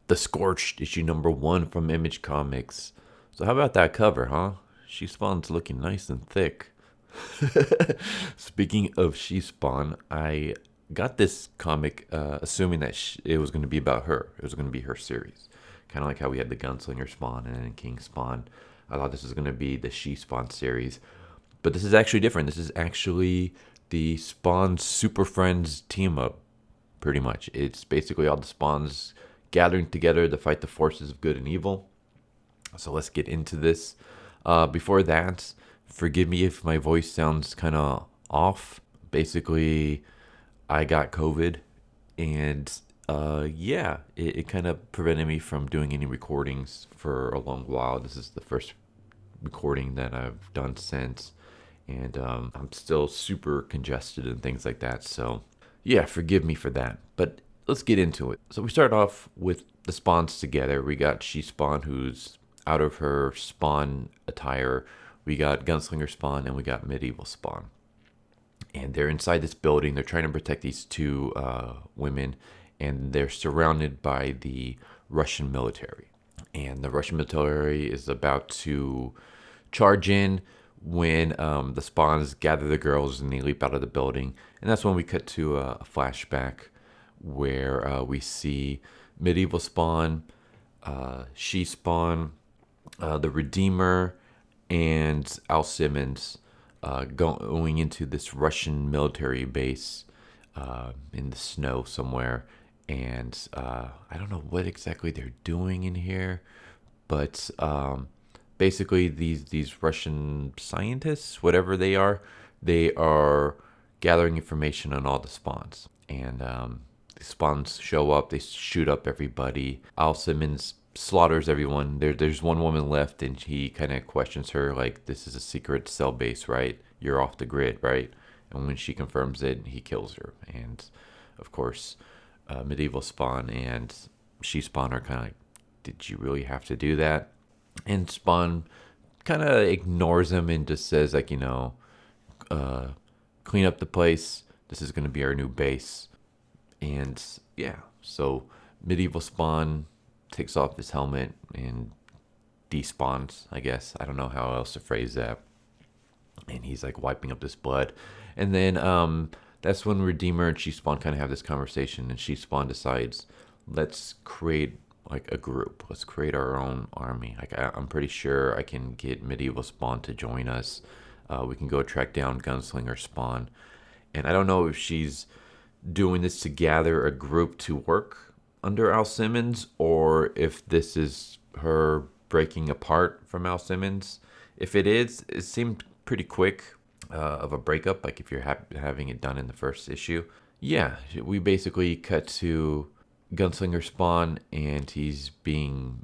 The Scorched, issue number 1 from Image Comics. So how about that cover, huh? She Spawn's looking nice and thick. Speaking of She Spawn, I got this comic assuming that it was going to be about her. It was going to be her series. Kind of like how we had the Gunslinger Spawn and then King Spawn. I thought this was going to be the She Spawn series. But this is actually different. This is actually the Spawn Super Friends team up, pretty much. It's basically all the Spawns gathering together to fight the forces of good and evil. So let's get into this. Before that, forgive me if my voice sounds kind of off. Basically, I got COVID, and yeah, it kind of prevented me from doing any recordings for a long while. This is the first recording that I've done since, and I'm still super congested and things like that. So yeah, forgive me for that. But let's get into it. So we start off with the spawns together. We got She Spawn, who's out of her spawn attire. We got Gunslinger Spawn, and we got Medieval Spawn. And they're inside this building. They're trying to protect these two women, and they're surrounded by the Russian military. And the Russian military is about to charge in when the spawns gather the girls and they leap out of the building. And that's when we cut to a flashback where we see Medieval Spawn, She Spawn, the Redeemer, and Al Simmons going into this Russian military base in the snow somewhere. And I don't know what exactly they're doing in here, but basically these Russian scientists, whatever they are gathering information on all the spawns. And the spawns show up, they shoot up everybody. Al Simmons slaughters everyone. There's one woman left, and he kind of questions her, like, this is a secret cell base, right? You're off the grid, right? And when she confirms it, he kills her. And of course, Medieval Spawn and She Spawn are kind of like, did you really have to do that? And Spawn kind of ignores him and just says, like, clean up the place. This is going to be our new base. And yeah, so Medieval Spawn takes off his helmet and despawns, I guess. I don't know how else to phrase that. And he's like wiping up this blood. And then that's when Redeemer and She Spawn kind of have this conversation. And She Spawn decides, let's create like a group. Let's create our own army. Like I'm pretty sure I can get Medieval Spawn to join us. We can go track down Gunslinger Spawn. And I don't know if she's doing this to gather a group to work under Al Simmons, or if this is her breaking apart from Al Simmons. If it is, it seemed pretty quick of a breakup, like if you're having it done in the first issue. Yeah, we basically cut to Gunslinger Spawn, and he's being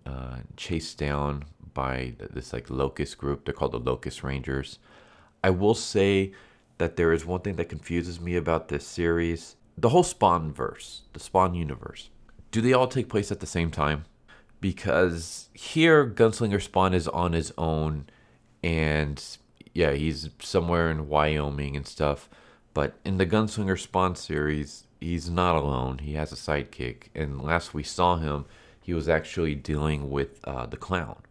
chased down by this like locust group. They're called the Locust Rangers. I will say that there is one thing that confuses me about this series. The whole Spawn verse, the Spawn universe. Do they all take place at the same time? Because here, Gunslinger Spawn is on his own, and yeah, he's somewhere in Wyoming and stuff. But in the Gunslinger Spawn series, he's not alone. He has a sidekick. And last we saw him, he was actually dealing with the clown.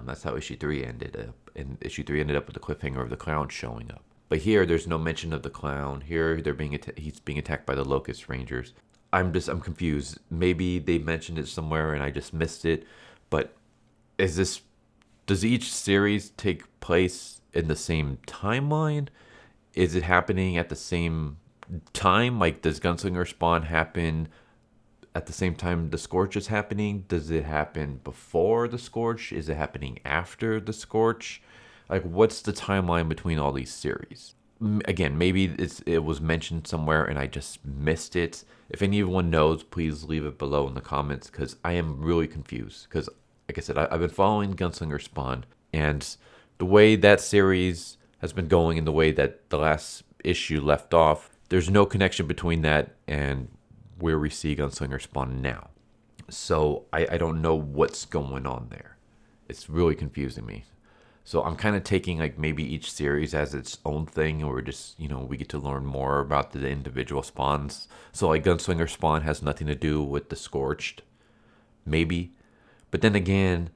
That's how issue 3 ended up. And issue 3 ended up with the cliffhanger of the clown showing up. But here, there's no mention of the clown. Here, he's being attacked by the Locust Rangers. I'm confused. Maybe they mentioned it somewhere and I just missed it. But does each series take place in the same timeline? Is it happening at the same time? Like, does Gunslinger Spawn happen at the same time the Scorch is happening? Does it happen before the Scorch? Is it happening after the Scorch? Like, what's the timeline between all these series? Again, maybe it was mentioned somewhere and I just missed it. If anyone knows, please leave it below in the comments, because I am really confused. Because, like I said, I've been following Gunslinger Spawn, and the way that series has been going and the way that the last issue left off, there's no connection between that and where we see Gunslinger Spawn now. So I don't know what's going on there. It's really confusing me. So I'm kind of taking like maybe each series as its own thing, or just, we get to learn more about the individual spawns. So like Gunslinger Spawn has nothing to do with the Scorched, maybe. But then again,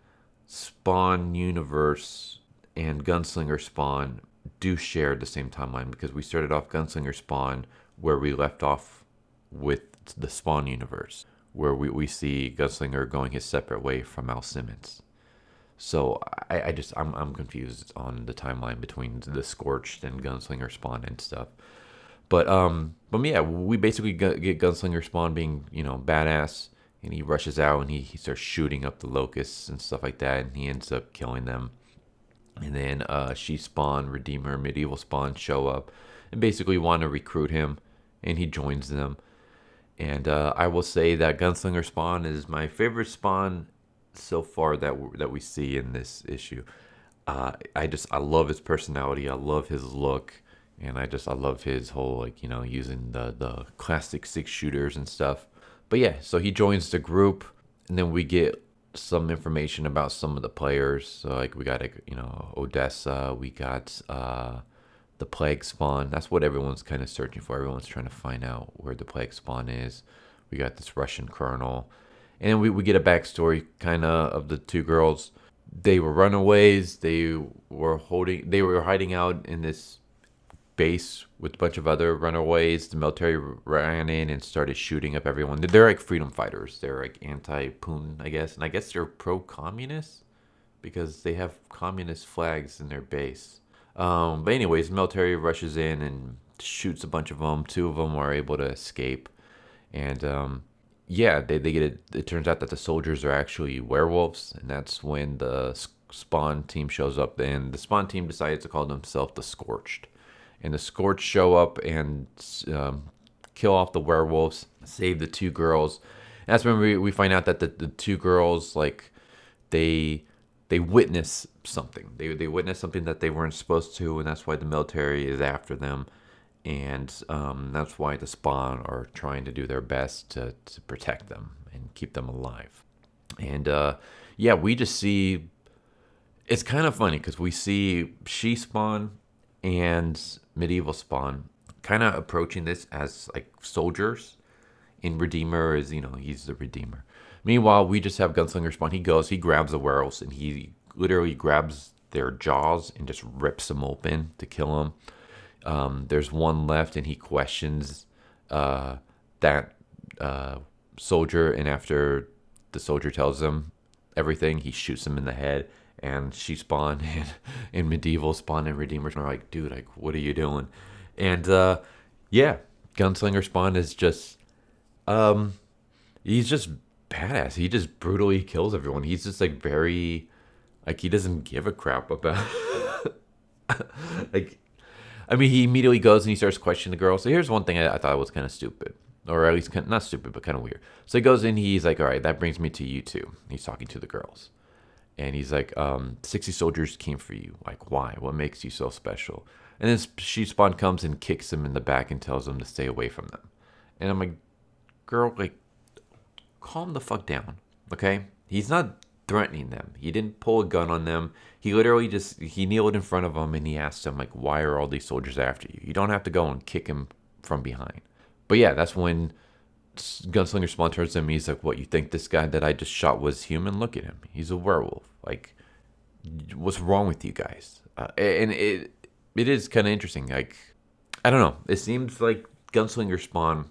Spawn universe and Gunslinger Spawn do share the same timeline, because we started off Gunslinger Spawn where we left off with the Spawn universe, where we see Gunslinger going his separate way from Al Simmons. So I'm confused on the timeline between the Scorched and Gunslinger Spawn and stuff. But yeah, we basically get Gunslinger Spawn being, badass, and he rushes out and he starts shooting up the locusts and stuff like that, and he ends up killing them. And then She Spawn, Redeemer, Medieval Spawn show up and basically want to recruit him, and he joins them. And I will say that Gunslinger Spawn is my favorite Spawn so far that we see in this issue. I love his personality. I love his look, and I love his whole using the classic 6-shooters and stuff. But yeah, so he joins the group, and then we get some information about some of the players. So like we got Odessa, we got the Plague Spawn. That's what everyone's kind of searching for. Everyone's trying to find out where the Plague Spawn is. We got this Russian colonel. And we get a backstory kind of the two girls. They were runaways. They were hiding out in this base with a bunch of other runaways. The military ran in and started shooting up everyone. They're like freedom fighters. They're like anti-Putin, I guess. And I guess they're pro-communist because they have communist flags in their base. But anyways, military rushes in and shoots a bunch of them. 2 of them are able to escape. And yeah, they get it. It turns out that the soldiers are actually werewolves, and that's when the Spawn team shows up. And the Spawn team decides to call themselves the Scorched. And the Scorched show up and kill off the werewolves, save the 2 girls. And that's when we find out that the 2 girls, like, they witness something. They witness something that they weren't supposed to, and that's why the military is after them. And that's why the Spawn are trying to do their best to protect them and keep them alive. And yeah, we just see, it's kind of funny because we see She Spawn and Medieval Spawn kind of approaching this as like soldiers, and Redeemer is, he's the Redeemer. Meanwhile, we just have Gunslinger Spawn. He grabs the werewolves, and he literally grabs their jaws and just rips them open to kill them. There's one left, and he questions that soldier, and after the soldier tells him everything, he shoots him in the head. And She Spawn and Medieval Spawn and Redeemer are like, dude, like, what are you doing? And yeah, Gunslinger Spawn is just he's just badass. He just brutally kills everyone. He's just like very, like, he doesn't give a crap about like, I mean, he immediately goes and he starts questioning the girl. So here's one thing I thought was kind of stupid, or at least not stupid, but kind of weird. So he goes in, he's like, all right, that brings me to you two. He's talking to the girls. And he's like, 60 soldiers came for you. Like, why? What makes you so special? And then She Spawn comes and kicks him in the back and tells him to stay away from them. And I'm like, girl, like, calm the fuck down, okay? He's not threatening them. He didn't pull a gun on them. He literally he kneeled in front of them and he asked them, like, why are all these soldiers after you? You don't have to go and kick him from behind. But yeah, that's when Gunslinger Spawn turns to him. He's like, what, you think this guy that I just shot was human? Look at him. He's a werewolf. Like, what's wrong with you guys? And it is kind of interesting. Like, I don't know. It seems like Gunslinger Spawn,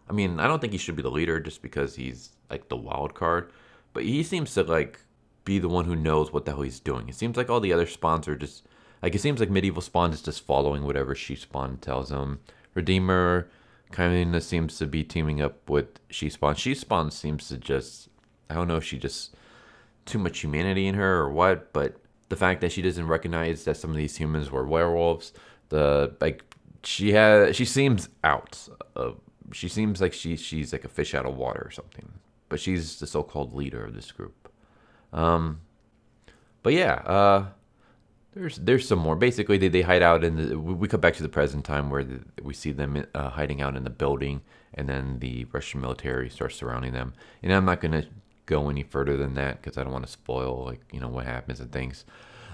I mean, I don't think he should be the leader just because he's like the wild card, but he seems to like be the one who knows what the hell he's doing. It seems like all the other spawns are just like, it seems like Medieval Spawn is just following whatever She Spawn tells him. Redeemer kind of seems to be teaming up with She Spawn. She Spawn seems to just, I don't know if she just too much humanity in her or what, but the fact that she doesn't recognize that some of these humans were werewolves, she seems out. She seems like she's like a fish out of water or something. But she's the so-called leader of this group. But yeah, there's some more. Basically, they hide out we come back to the present time where we see them hiding out in the building, and then the Russian military starts surrounding them. And I'm not gonna go any further than that because I don't want to spoil what happens and things.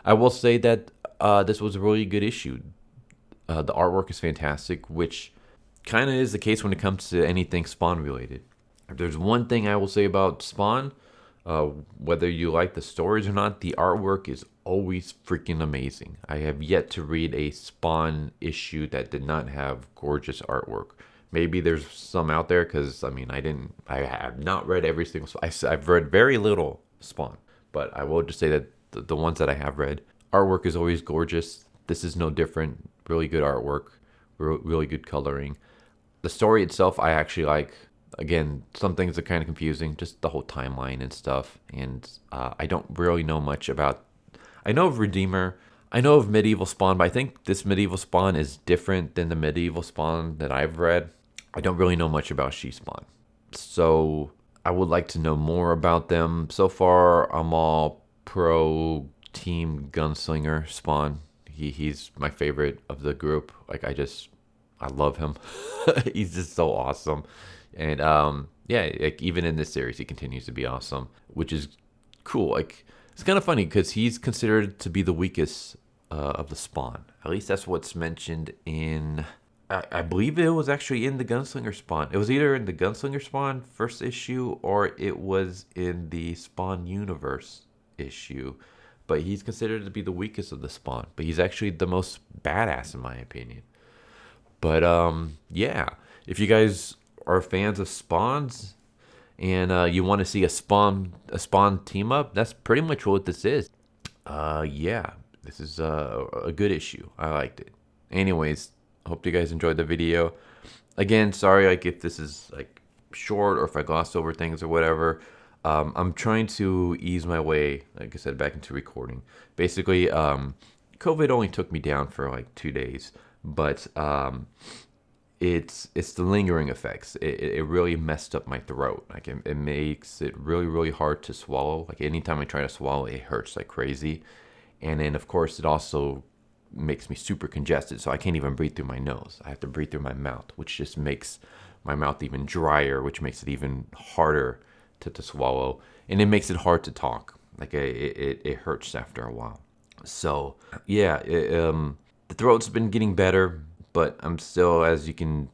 I will say that this was a really good issue. The artwork is fantastic, which kind of is the case when it comes to anything Spawn related. If there's one thing I will say about Spawn, Whether you like the stories or not, the artwork is always freaking amazing. I have yet to read a Spawn issue that did not have gorgeous artwork. Maybe there's some out there, because I mean, I have not read every single. I've read very little Spawn, but I will just say that the ones that I have read, artwork is always gorgeous. This is no different. Really good artwork, really good coloring. The story itself, I actually like. Again, some things are kind of confusing, just the whole timeline and stuff. And I don't really know much about. I know of Redeemer. I know of Medieval Spawn, but I think this Medieval Spawn is different than the Medieval Spawn that I've read. I don't really know much about She-Spawn, so I would like to know more about them. So far, I'm all pro Team Gunslinger Spawn. He's my favorite of the group. Like, I love him. He's just so awesome. And yeah, like, even in this series, he continues to be awesome, which is cool. Like, it's kind of funny because he's considered to be the weakest of the Spawn. At least that's what's mentioned in. I believe it was actually in the Gunslinger Spawn. It was either in the Gunslinger Spawn first issue or it was in the Spawn Universe issue. But he's considered to be the weakest of the Spawn. But he's actually the most badass in my opinion. But yeah, if you guys are fans of Spawns and you want to see a Spawn team up, that's pretty much what this is. Yeah, this is a good issue. I liked it. Anyways, hope you guys enjoyed the video. Again, sorry like if this is like short or if I glossed over things or whatever. I'm trying to ease my way, like I said, back into recording. Basically, COVID only took me down for like 2 days, but it's the lingering effects. It really messed up my throat. Like it makes it really hard to swallow. Like anytime I try to swallow, it hurts like crazy. And then of course it also makes me super congested, so I can't even breathe through my nose. I have to breathe through my mouth, which just makes my mouth even drier, which makes it even harder to swallow, and it makes it hard to talk. Like it hurts after a while. So yeah, the throat's been getting better, but I'm still, as you can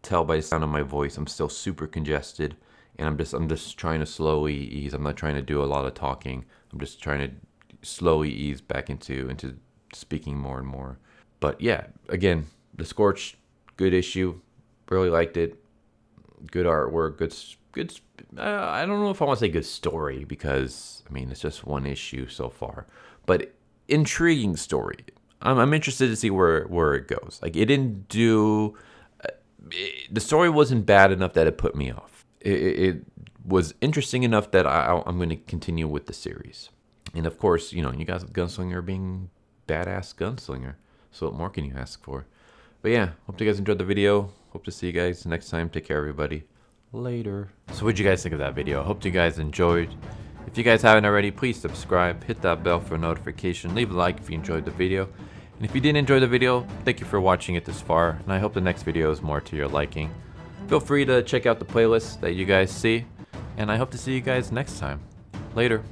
tell by the sound of my voice, I'm still super congested, and I'm just trying to slowly ease. I'm not trying to do a lot of talking. I'm just trying to slowly ease back into speaking more and more. But yeah, again, the Scorched, good issue. Really liked it. Good artwork. Good. I don't know if I want to say good story, because I mean it's just one issue so far, but intriguing story. I'm interested to see where it goes. Like, it didn't do. The story wasn't bad enough that it put me off. It was interesting enough that I'm going to continue with the series. And of course, you guys, Gunslinger being badass Gunslinger. So what more can you ask for? But yeah, hope you guys enjoyed the video. Hope to see you guys next time. Take care, everybody. Later. So what'd you guys think of that video? I hope you guys enjoyed. If you guys haven't already, please subscribe, hit that bell for a notification, leave a like if you enjoyed the video. And if you didn't enjoy the video, thank you for watching it this far, and I hope the next video is more to your liking. Feel free to check out the playlist that you guys see, and I hope to see you guys next time. Later.